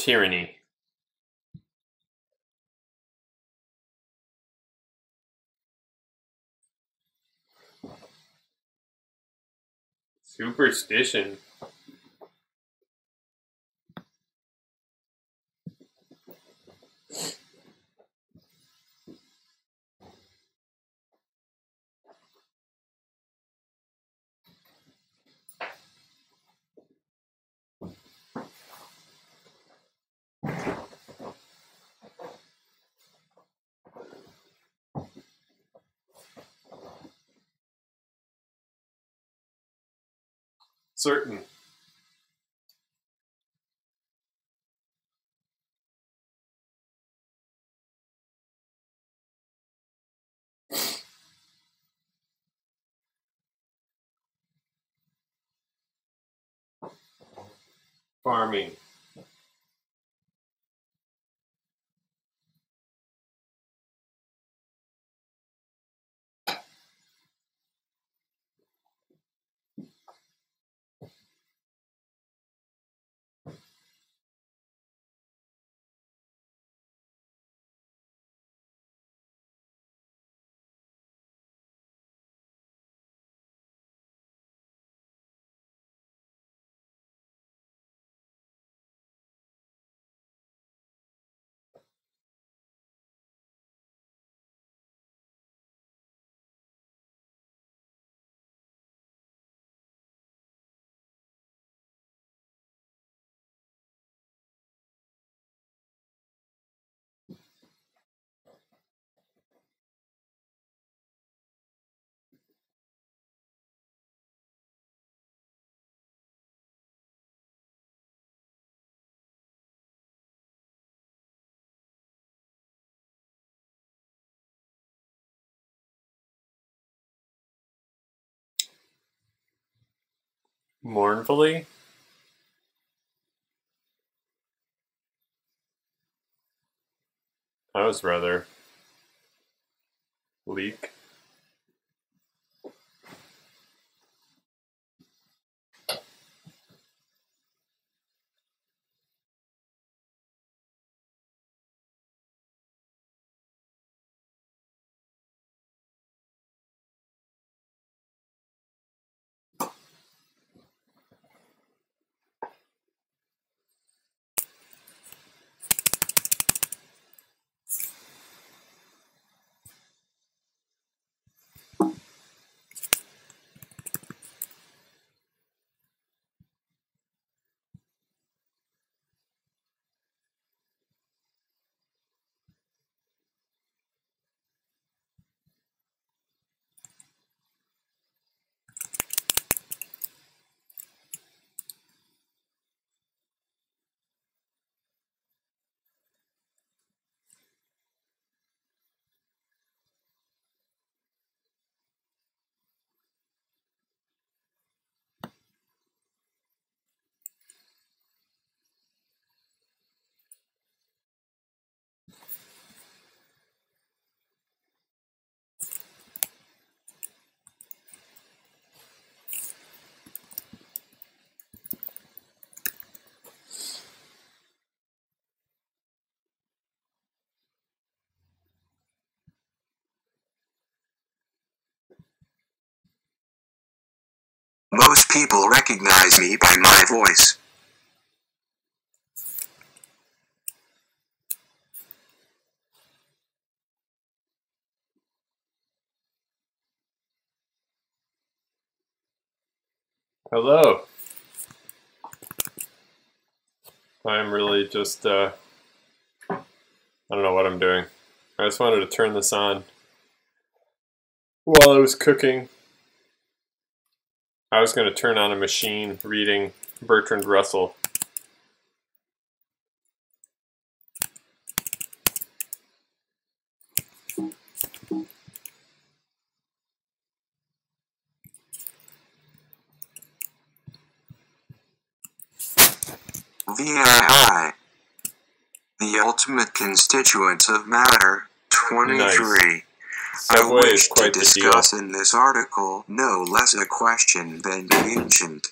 tyranny. Superstition. Certain. Farming. Mournfully. That was rather bleak. Most people recognize me by my voice. Hello. I'm really just, I don't know what I'm doing. I just wanted to turn this on while I was cooking. I was going to turn on a machine reading Bertrand Russell. VII. The ultimate constituents of matter. 23. Nice. I Subway wish is quite to the discuss deal. in this article no less a question than the ancient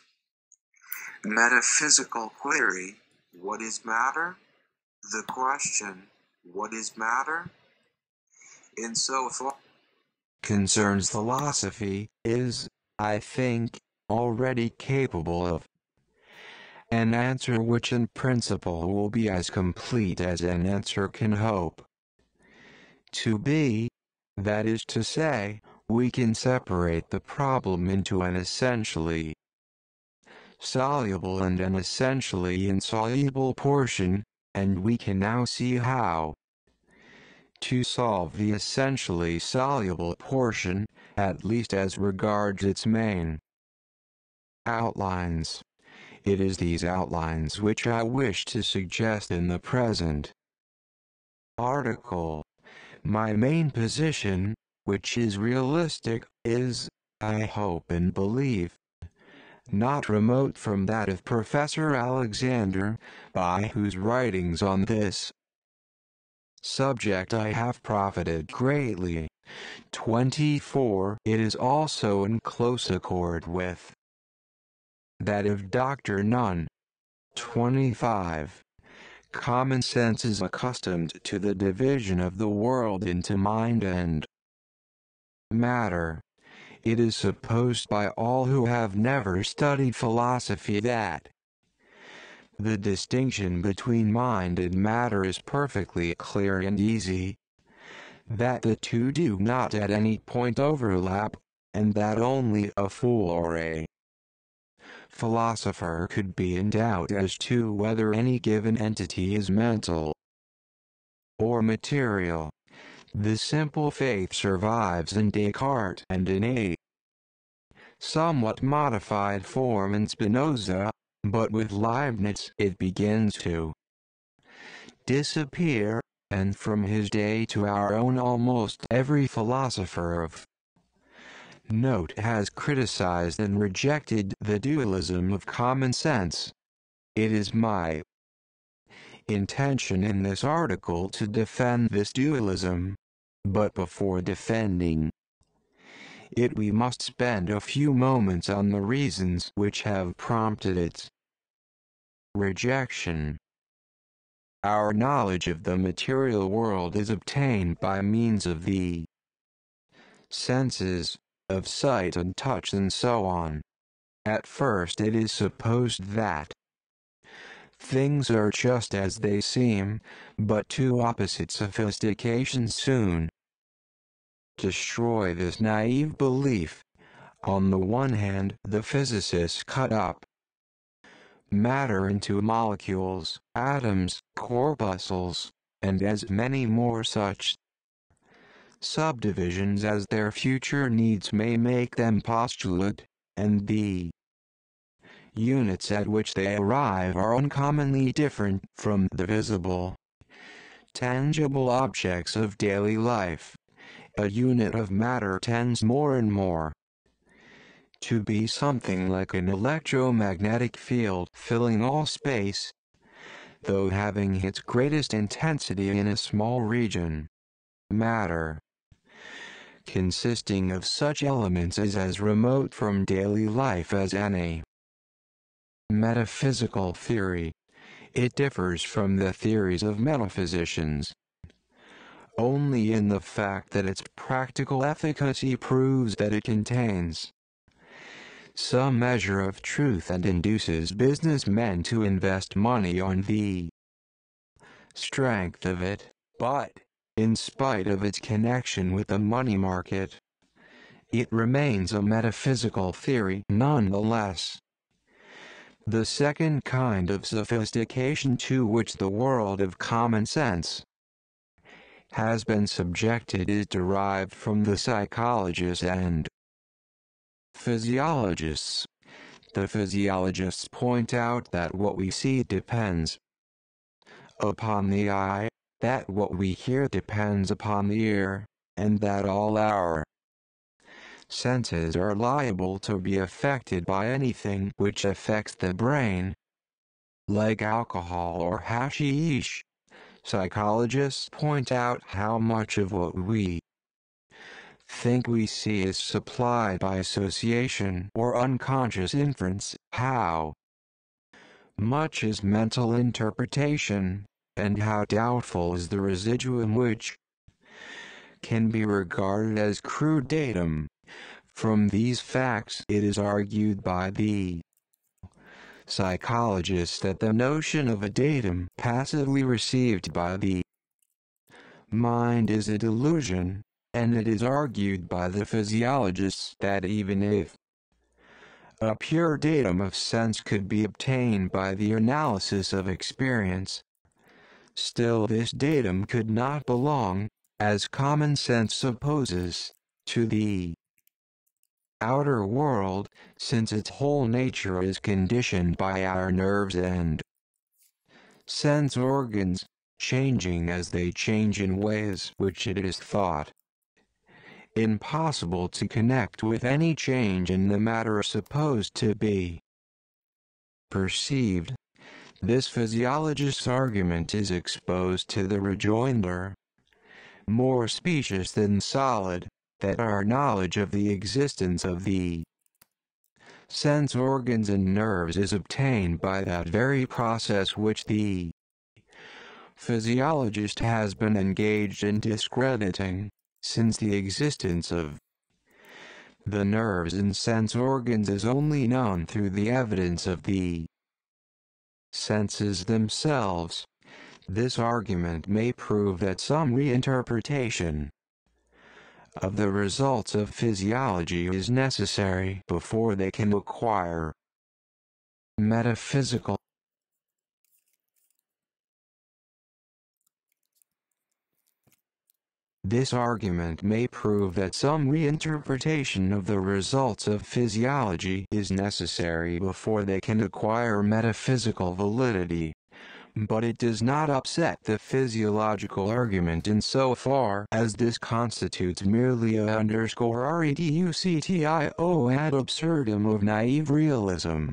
metaphysical query, What is matter? The question, what is matter? Insofar concerns philosophy, is, I think, already capable of an answer which in principle will be as complete as an answer can hope to be. That is to say, we can separate the problem into an essentially soluble and an essentially insoluble portion, and we can now see how to solve the essentially soluble portion, at least as regards its main outlines. It is these outlines which I wish to suggest in the present article. My main position, which is realistic, is, I hope and believe, not remote from that of Professor Alexander, by whose writings on this subject I have profited greatly. 24. It is also in close accord with that of Dr. Nunn. 25. Common sense is accustomed to the division of the world into mind and matter. It is supposed by all who have never studied philosophy that the distinction between mind and matter is perfectly clear and easy, that the two do not at any point overlap, and that only a fool or a philosopher could be in doubt as to whether any given entity is mental or material. The simple faith survives in Descartes and in a somewhat modified form in Spinoza, but with Leibniz it begins to disappear, and from his day to our own almost every philosopher of note has criticized and rejected the dualism of common sense. It is my intention in this article to defend this dualism, but before defending it we must spend a few moments on the reasons which have prompted its rejection. Our knowledge of the material world is obtained by means of the senses, of sight and touch and so on. At first it is supposed that things are just as they seem, but two opposite sophistications soon destroy this naive belief. On the one hand, the physicists cut up matter into molecules, atoms, corpuscles, and as many more such subdivisions as their future needs may make them postulate, and the units at which they arrive are uncommonly different from the visible, tangible objects of daily life. A unit of matter tends more and more to be something like an electromagnetic field filling all space, though having its greatest intensity in a small region. Matter, consisting of such elements, is as remote from daily life as any metaphysical theory. It differs from the theories of metaphysicians only in the fact that its practical efficacy proves that it contains some measure of truth and induces businessmen to invest money on the strength of it, but, in spite of its connection with the money market, it remains a metaphysical theory nonetheless. The second kind of sophistication to which the world of common sense has been subjected is derived from the psychologists and physiologists. The physiologists point out that what we see depends upon the eye, that what we hear depends upon the ear, and that all our senses are liable to be affected by anything which affects the brain, like alcohol or hashish. Psychologists point out how much of what we think we see is supplied by association or unconscious inference, how Much is mental interpretation, and how doubtful is the residuum which can be regarded as crude datum. From these facts, it is argued by the psychologists that the notion of a datum passively received by the mind is a delusion, and it is argued by the physiologists that even if a pure datum of sense could be obtained by the analysis of experience, still this datum could not belong, as common sense supposes, to the outer world, since its whole nature is conditioned by our nerves and sense organs, changing as they change in ways which it is thought impossible to connect with any change in the matter supposed to be perceived. This physiologist's argument is exposed to the rejoinder, more specious than solid, that our knowledge of the existence of the sense organs and nerves is obtained by that very process which the physiologist has been engaged in discrediting, since the existence of the nerves and sense organs is only known through the evidence of the senses themselves. This argument may prove that some reinterpretation of the results of physiology is necessary before they can acquire metaphysical. This argument may prove that some reinterpretation of the results of physiology is necessary before they can acquire metaphysical validity. But it does not upset the physiological argument insofar as this constitutes merely a _reductio ad absurdum of naive realism.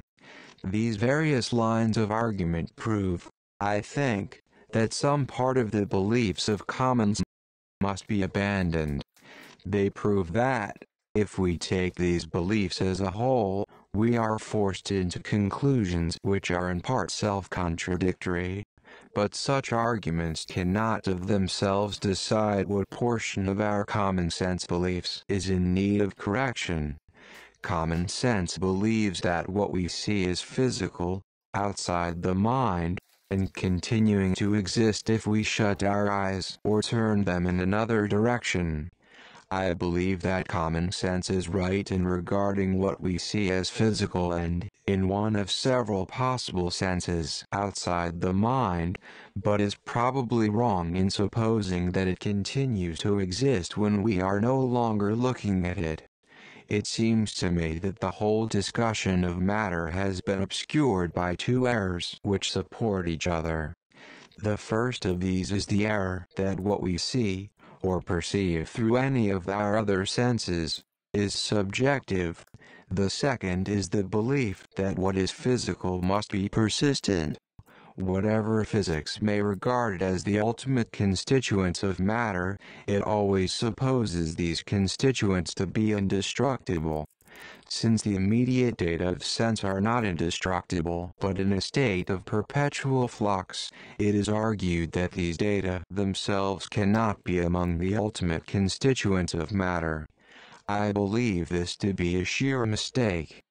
These various lines of argument prove, I think, that some part of the beliefs of common sense must be abandoned. They prove that, if we take these beliefs as a whole, we are forced into conclusions which are in part self-contradictory. But such arguments cannot of themselves decide what portion of our common sense beliefs is in need of correction. Common sense believes that what we see is physical, outside the mind, and continuing to exist if we shut our eyes or turn them in another direction. I believe that common sense is right in regarding what we see as physical and, in one of several possible senses, outside the mind, but is probably wrong in supposing that it continues to exist when we are no longer looking at it. It seems to me that the whole discussion of matter has been obscured by two errors which support each other. The first of these is the error that what we see, or perceive through any of our other senses, is subjective. The second is the belief that what is physical must be persistent. Whatever physics may regard as the ultimate constituents of matter, it always supposes these constituents to be indestructible. Since the immediate data of sense are not indestructible but in a state of perpetual flux, it is argued that these data themselves cannot be among the ultimate constituents of matter. I believe this to be a sheer mistake.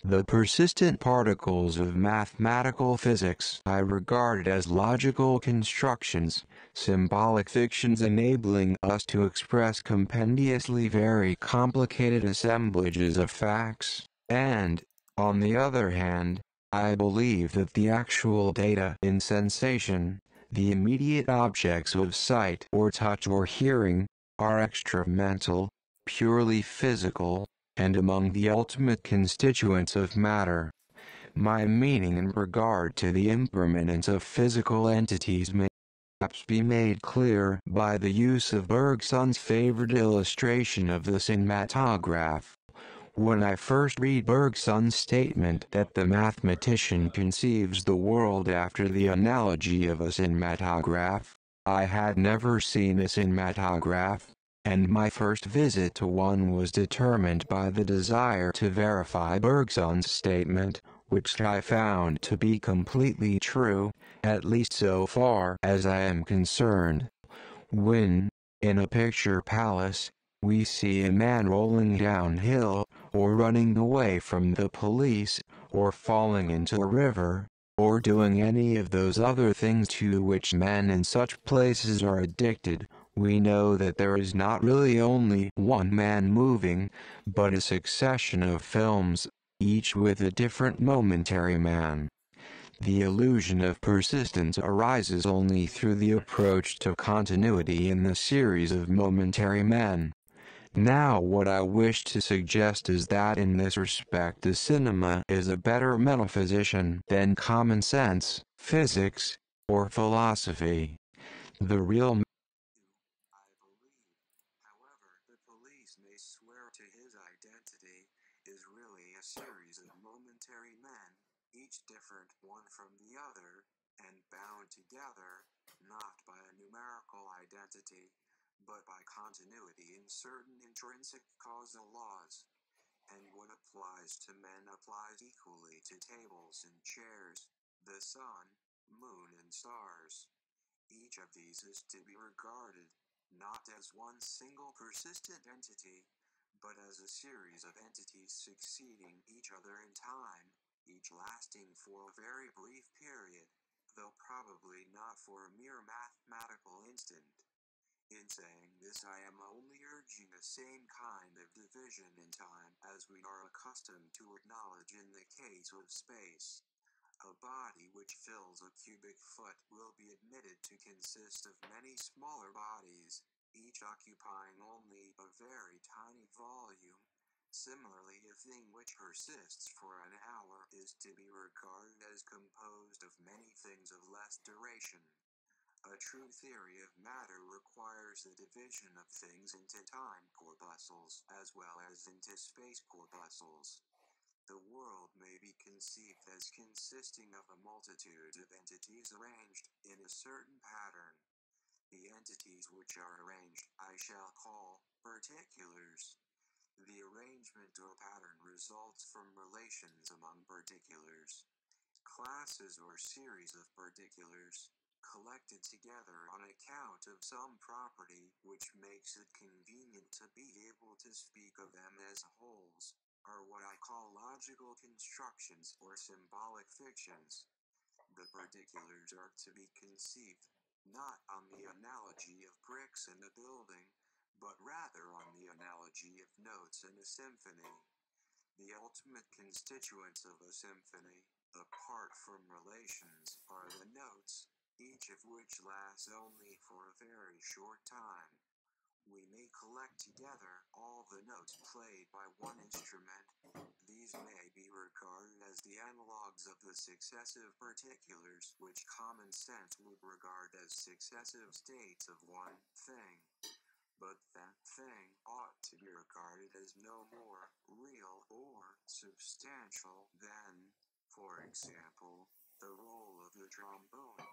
The persistent particles of mathematical physics I regard as logical constructions, symbolic fictions enabling us to express compendiously very complicated assemblages of facts, and, on the other hand, I believe that the actual data in sensation, the immediate objects of sight or touch or hearing, are extra-mental, purely physical, and among the ultimate constituents of matter. My meaning in regard to the impermanence of physical entities may perhaps be made clear by the use of Bergson's favorite illustration of the cinematograph. When I first read Bergson's statement that the mathematician conceives the world after the analogy of a cinematograph, I had never seen a cinematograph, and my first visit to one was determined by the desire to verify Bergson's statement, which I found to be completely true, at least so far as I am concerned. When, in a picture palace, we see a man rolling downhill, or running away from the police, or falling into a river, or doing any of those other things to which men in such places are addicted, we know that there is not really only one man moving, but a succession of films, each with a different momentary man. The illusion of persistence arises only through the approach to continuity in the series of momentary men. Now what I wish to suggest is that in this respect the cinema is a better metaphysician than common sense, physics, or philosophy. The real I believe. However, the police may swear to his identity is really a series of momentary men, each different one from the other, and bound together, not by a numerical identity, but by continuity in certain intrinsic causal laws. And what applies to men applies equally to tables and chairs, the sun, moon, and stars. Each of these is to be regarded not as one single persistent entity, but as a series of entities succeeding each other in time, each lasting for a very brief period, though probably not for a mere mathematical instant. In saying this, I am only urging the same kind of division in time as we are accustomed to acknowledge in the case of space. A body which fills a cubic foot will be admitted to consist of many smaller bodies, each occupying only a very tiny volume. Similarly, a thing which persists for an hour is to be regarded as composed of many things of less duration. A true theory of matter requires the division of things into time corpuscles as well as into space corpuscles. The world may be conceived as consisting of a multitude of entities arranged in a certain pattern. The entities which are arranged I shall call particulars. The arrangement or pattern results from relations among particulars. Classes or series of particulars, collected together on account of some property which makes it convenient to be able to speak of them as wholes, are what I call logical constructions or symbolic fictions. The particulars are to be conceived, not on the analogy of bricks in a building, but rather on the analogy of notes in a symphony. The ultimate constituents of a symphony, apart from relations, are the notes, each of which lasts only for a very short time. We may collect together all the notes played by one instrument. These may be regarded as the analogues of the successive particulars which common sense would regard as successive states of one thing. But that thing ought to be regarded as no more real or substantial than, for example, the roll of the trombone.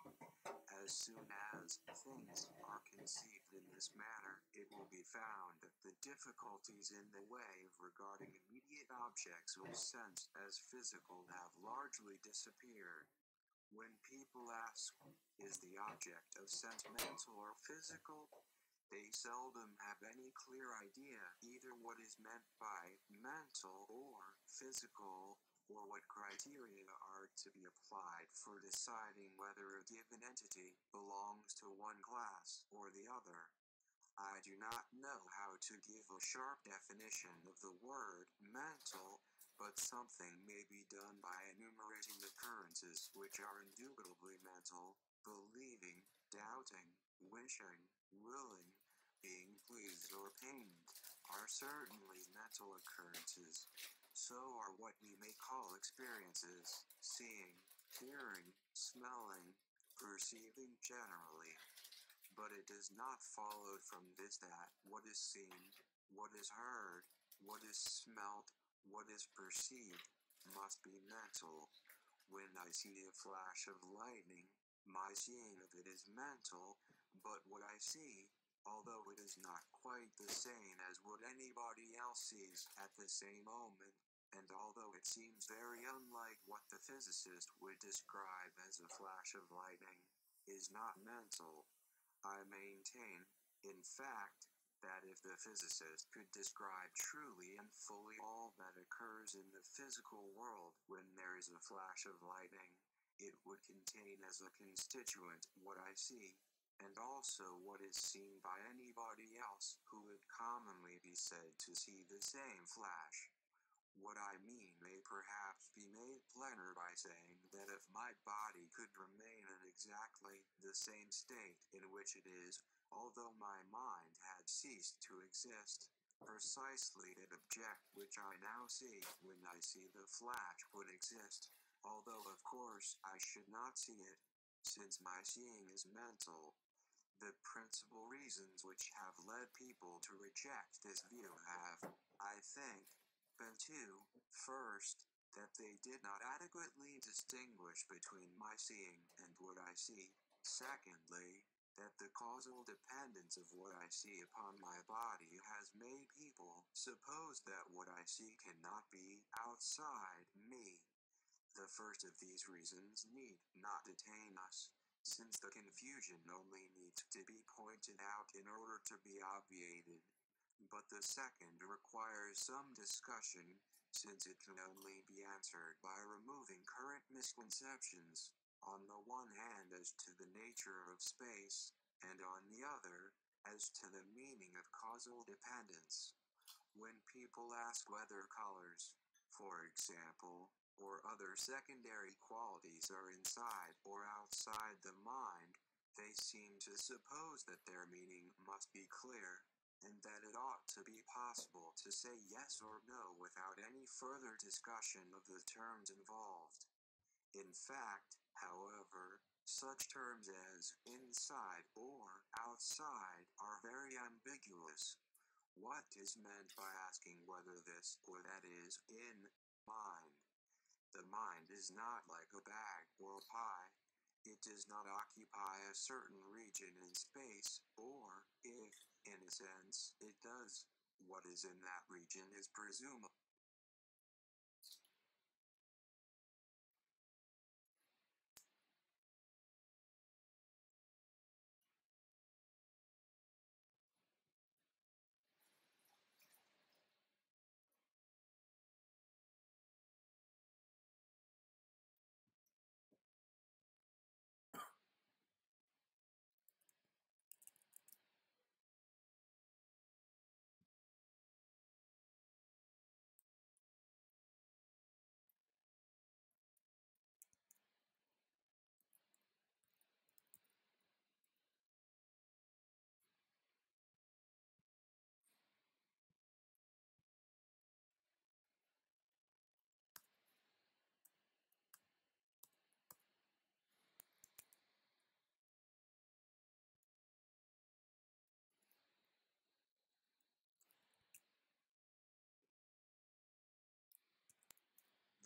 As soon as things are conceived in this manner, it will be found that the difficulties in the way of regarding immediate objects of sense as physical have largely disappeared. When people ask, is the object of sense mental or physical? They seldom have any clear idea either what is meant by mental or physical, or what criteria are to be applied for deciding whether a given entity belongs to one class or the other. I do not know how to give a sharp definition of the word mental, but something may be done by enumerating occurrences which are indubitably mental. Believing, doubting, wishing, willing, being pleased or pained, are certainly mental occurrences. So are what we may call experiences, seeing, hearing, smelling, perceiving generally. But it does not follow from this that what is seen, what is heard, what is smelt, what is perceived, must be mental. When I see a flash of lightning, my seeing of it is mental, but what I see, although it is not quite the same as what anybody else sees at the same moment, and although it seems very unlike what the physicist would describe as a flash of lightning, is not mental. I maintain, in fact, that if the physicist could describe truly and fully all that occurs in the physical world when there is a flash of lightning, it would contain as a constituent what I see, and also what is seen by anybody else who would commonly be said to see the same flash. What I mean may perhaps be made plainer by saying that if my body could remain in exactly the same state in which it is, although my mind had ceased to exist, precisely that object which I now see when I see the flash would exist, although of course I should not see it, since my seeing is mental. The principal reasons which have led people to reject this view have, I think, been two. First, that they did not adequately distinguish between my seeing and what I see. Secondly, that the causal dependence of what I see upon my body has made people suppose that what I see cannot be outside me. The first of these reasons need not detain us, since the confusion only needs to be pointed out in order to be obviated. But the second requires some discussion, since it can only be answered by removing current misconceptions, on the one hand as to the nature of space, and on the other, as to the meaning of causal dependence. When people ask whether colors, for example, or other secondary qualities are inside or outside the mind, they seem to suppose that their meaning must be clear, and that it ought to be possible to say yes or no without any further discussion of the terms involved. In fact, however, such terms as inside or outside are very ambiguous. What is meant by asking whether this or that is in mind? The mind is not like a bag or a pie. It does not occupy a certain region in space, or, if, in a sense, it does, what is in that region is presumable.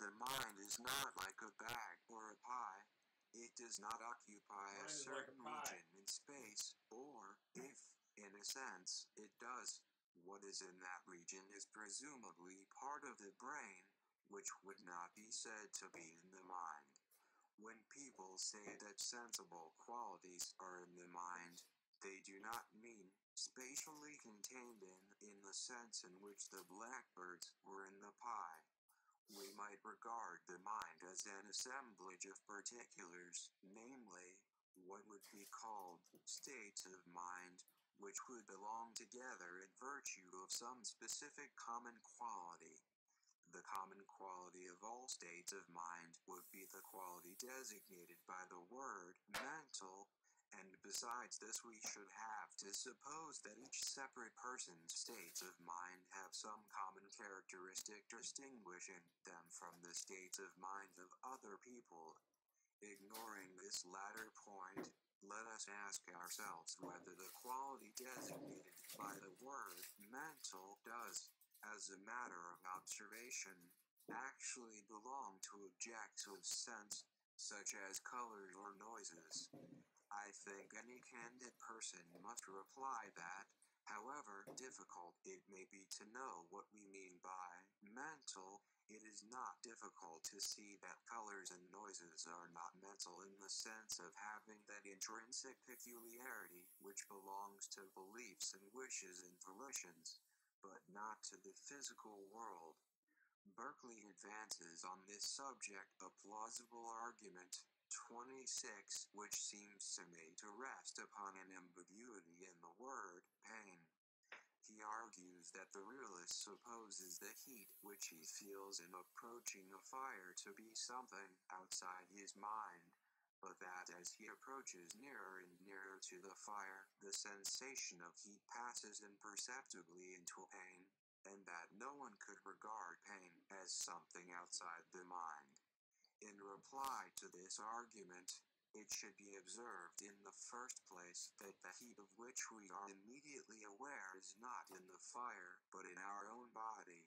The mind is not like a bag or a pie. It does not occupy a certain region in space, or, if, in a sense, it does, what is in that region is presumably part of the brain, which would not be said to be in the mind. When people say that sensible qualities are in the mind, they do not mean spatially contained in the sense in which the blackbirds were in the pie. We might regard the mind as an assemblage of particulars, namely, what would be called states of mind, which would belong together in virtue of some specific common quality. The common quality of all states of mind would be the quality designated by the word mental, and besides this we should have to suppose that each separate person's states of mind have some common characteristic distinguishing them from the states of mind of other people. Ignoring this latter point, let us ask ourselves whether the quality designated by the word mental does, as a matter of observation, actually belong to objects of sense, such as colors or noises. I think any candid person must reply that, however difficult it may be to know what we mean by mental, It is not difficult to see that colors and noises are not mental in the sense of having that intrinsic peculiarity which belongs to beliefs and wishes and volitions, but not to the physical world. Berkeley advances on this subject a plausible argument, 26, which seems to me to rest upon an ambiguity in the word pain. He argues that the realist supposes the heat which he feels in approaching a fire to be something outside his mind, but that as he approaches nearer and nearer to the fire, the sensation of heat passes imperceptibly into pain, and that no one could regard pain as something outside the mind. In reply to this argument, it should be observed in the first place that the heat of which we are immediately aware is not in the fire, but in our own body.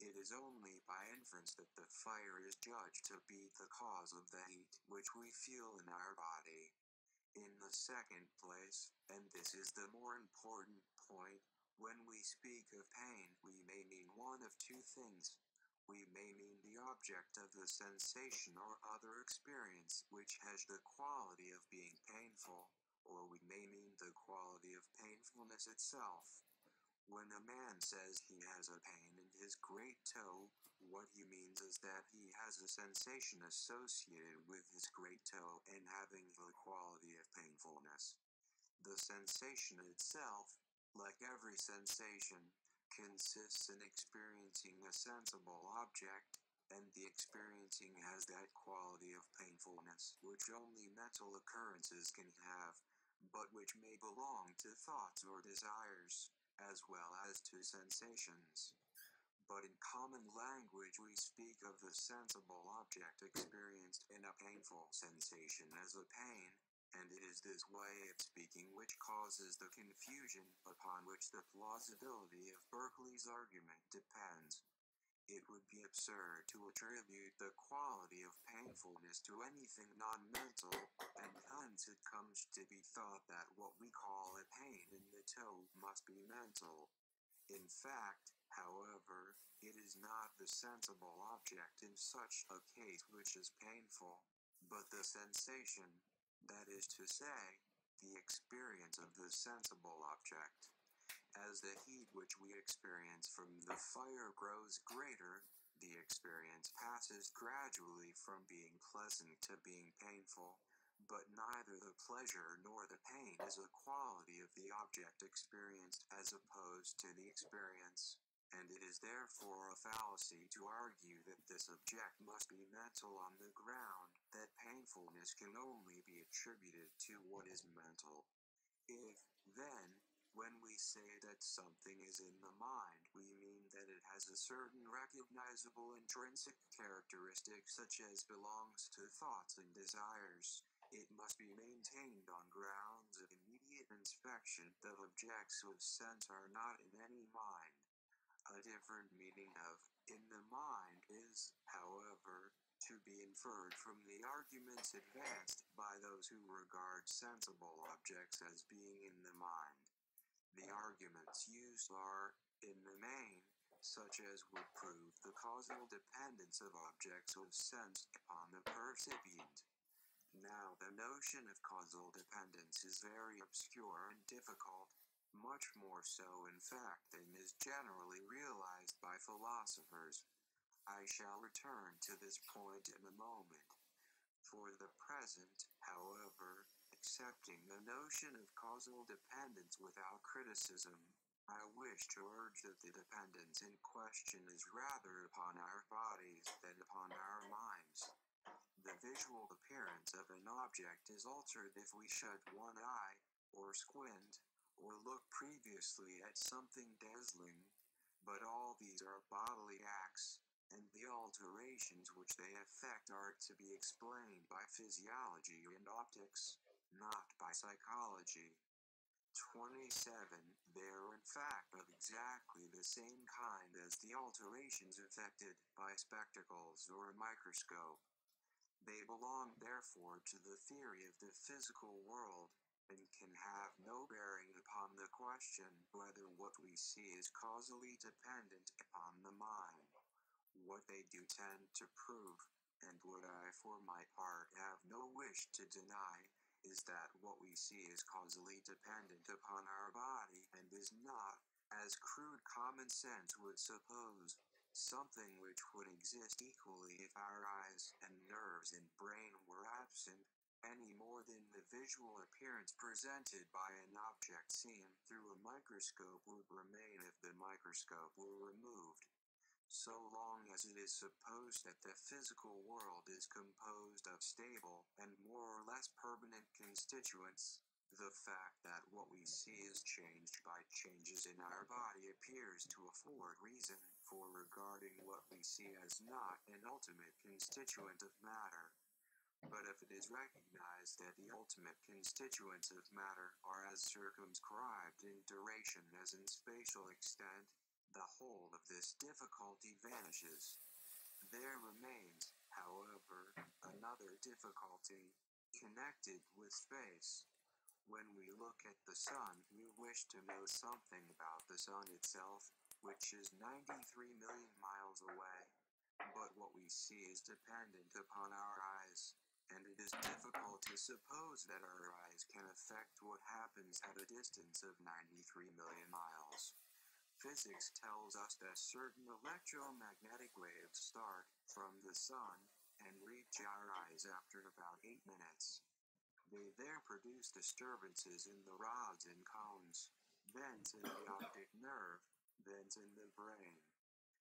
It is only by inference that the fire is judged to be the cause of the heat which we feel in our body. In the second place, and this is the more important point, when we speak of pain, we may mean one of two things. We may mean the object of the sensation or other experience which has the quality of being painful, or we may mean the quality of painfulness itself. When a man says he has a pain in his great toe, what he means is that he has a sensation associated with his great toe and having the quality of painfulness. The sensation itself, like every sensation, consists in experiencing a sensible object, and the experiencing has that quality of painfulness which only mental occurrences can have, but which may belong to thoughts or desires, as well as to sensations. But in common language we speak of the sensible object experienced in a painful sensation as a pain, and it is this way of speaking which causes the confusion upon which the plausibility of Berkeley's argument depends. It would be absurd to attribute the quality of painfulness to anything non-mental, and hence it comes to be thought that what we call a pain in the toe must be mental. In fact, however, it is not the sensible object in such a case which is painful, but the sensation, that is to say, the experience of the sensible object. As the heat which we experience from the fire grows greater, the experience passes gradually from being pleasant to being painful, but neither the pleasure nor the pain is a quality of the object experienced as opposed to the experience, and it is therefore a fallacy to argue that this object must be mental on the ground that painfulness can only be attributed to what is mental. If, then, when we say that something is in the mind, we mean that it has a certain recognizable intrinsic characteristic such as belongs to thoughts and desires, it must be maintained on grounds of immediate inspection that objects of sense are not in any mind. A different meaning of in the mind is, however, to be inferred from the arguments advanced by those who regard sensible objects as being in the mind. The arguments used are, in the main, such as would prove the causal dependence of objects of sense upon the percipient. Now the notion of causal dependence is very obscure and difficult, much more so in fact than is generally realized by philosophers. I shall return to this point in a moment. For the present, however, accepting the notion of causal dependence without criticism, I wish to urge that the dependence in question is rather upon our bodies than upon our minds. The visual appearance of an object is altered if we shut one eye, or squint, or look previously at something dazzling, but all these are bodily acts, and the alterations which they effect are to be explained by physiology and optics, not by psychology. 27. They are in fact of exactly the same kind as the alterations effected by spectacles or a microscope. They belong therefore to the theory of the physical world, and can have no bearing upon the question whether what we see is causally dependent upon the mind. What they do tend to prove, and what I for my part have no wish to deny, is that what we see is causally dependent upon our body and is not, as crude common sense would suppose, something which would exist equally if our eyes and nerves and brain were absent, any more than the visual appearance presented by an object seen through a microscope would remain if the microscope were removed. So long as it is supposed that the physical world is composed of stable and more or less permanent constituents, the fact that what we see is changed by changes in our body appears to afford reason for regarding what we see as not an ultimate constituent of matter. But if it is recognized that the ultimate constituents of matter are as circumscribed in duration as in spatial extent, the whole of this difficulty vanishes. There remains, however, another difficulty, connected with space. When we look at the sun, we wish to know something about the sun itself, which is 93 million miles away. But what we see is dependent upon our eyes, and it is difficult to suppose that our eyes can affect what happens at a distance of 93 million miles. Physics tells us that certain electromagnetic waves start from the sun and reach our eyes after about 8 minutes. They there produce disturbances in the rods and cones, thence in the optic nerve, thence in the brain.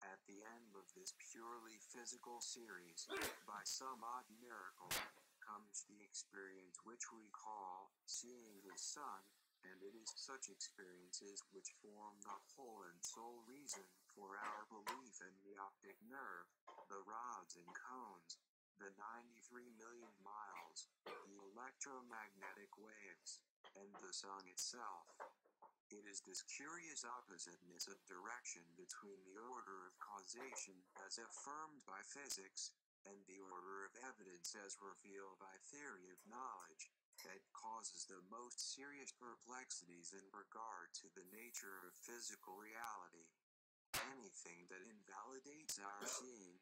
At the end of this purely physical series, by some odd miracle, comes the experience which we call seeing the sun, and it is such experiences which form the whole and sole reason for our belief in the optic nerve, the rods and cones, the 93 million miles, the electromagnetic waves, and the sun itself. It is this curious oppositeness of direction between the order of causation as affirmed by physics, and the order of evidence as revealed by theory of knowledge, that causes the most serious perplexities in regard to the nature of physical reality. Anything that invalidates our seeing,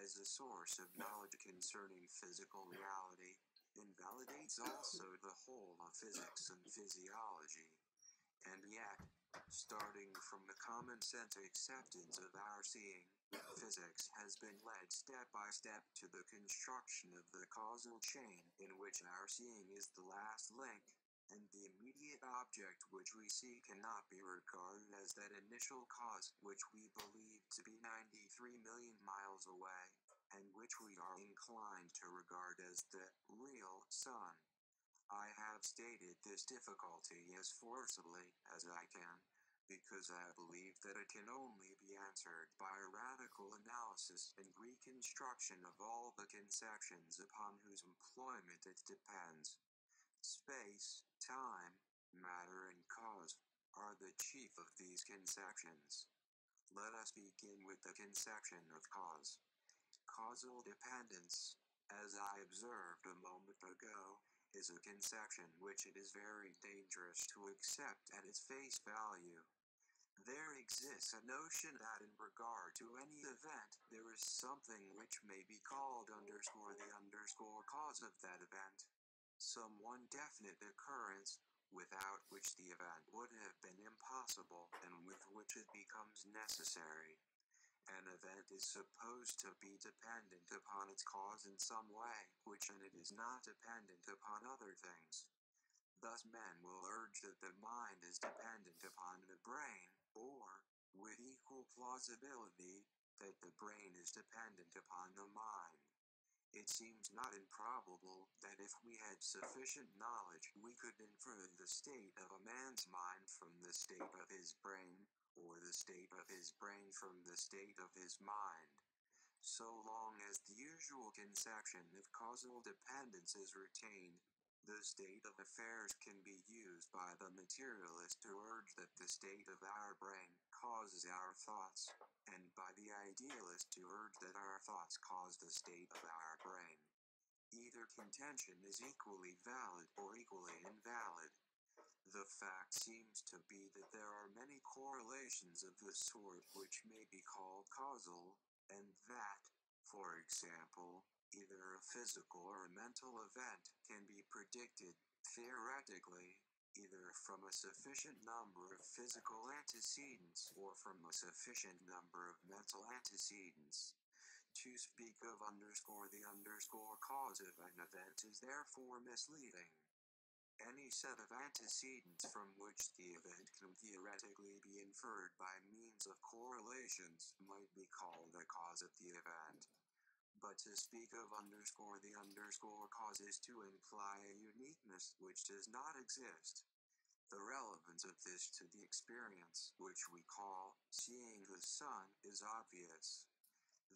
as a source of knowledge concerning physical reality, invalidates also the whole of physics and physiology. And yet, starting from the common sense acceptance of our seeing, physics has been led step by step to the construction of the causal chain in which our seeing is the last link, and the immediate object which we see cannot be regarded as that initial cause which we believe to be 93 million miles away, and which we are inclined to regard as the real sun. I have stated this difficulty as forcibly as I can, because I believe that it can only be answered by a radical analysis and reconstruction of all the conceptions upon whose employment it depends. Space, time, matter, and cause are the chief of these conceptions. Let us begin with the conception of cause. Causal dependence, as I observed a moment ago, is a conception which it is very dangerous to accept at its face value. There exists a notion that in regard to any event, there is something which may be called the cause of that event. Some one definite occurrence, without which the event would have been impossible and with which it becomes necessary. An event is supposed to be dependent upon its cause in some way, which in it is not dependent upon other things. Thus men will urge that the mind is dependent upon the brain, or, with equal plausibility, that the brain is dependent upon the mind. It seems not improbable that if we had sufficient knowledge we could infer the state of a man's mind from the state of his brain, or the state of his brain from the state of his mind. So long as the usual conception of causal dependence is retained, the state of affairs can be used by the materialist to urge that the state of our brain causes our thoughts, and by the idealist to urge that our thoughts cause the state of our brain. Either contention is equally valid or equally invalid. The fact seems to be that there are many correlations of the sort which may be called causal, and that, for example, either a physical or a mental event can be predicted, theoretically, either from a sufficient number of physical antecedents or from a sufficient number of mental antecedents. To speak of the cause of an event is therefore misleading. Any set of antecedents from which the event can theoretically be inferred by means of correlations might be called the cause of the event. But to speak of the cause is to imply a uniqueness which does not exist. The relevance of this to the experience, which we call seeing the sun, is obvious.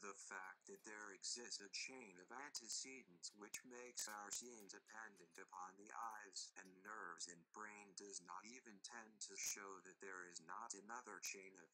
The fact that there exists a chain of antecedents which makes our seeing dependent upon the eyes and nerves and brain does not even tend to show that there is not another chain of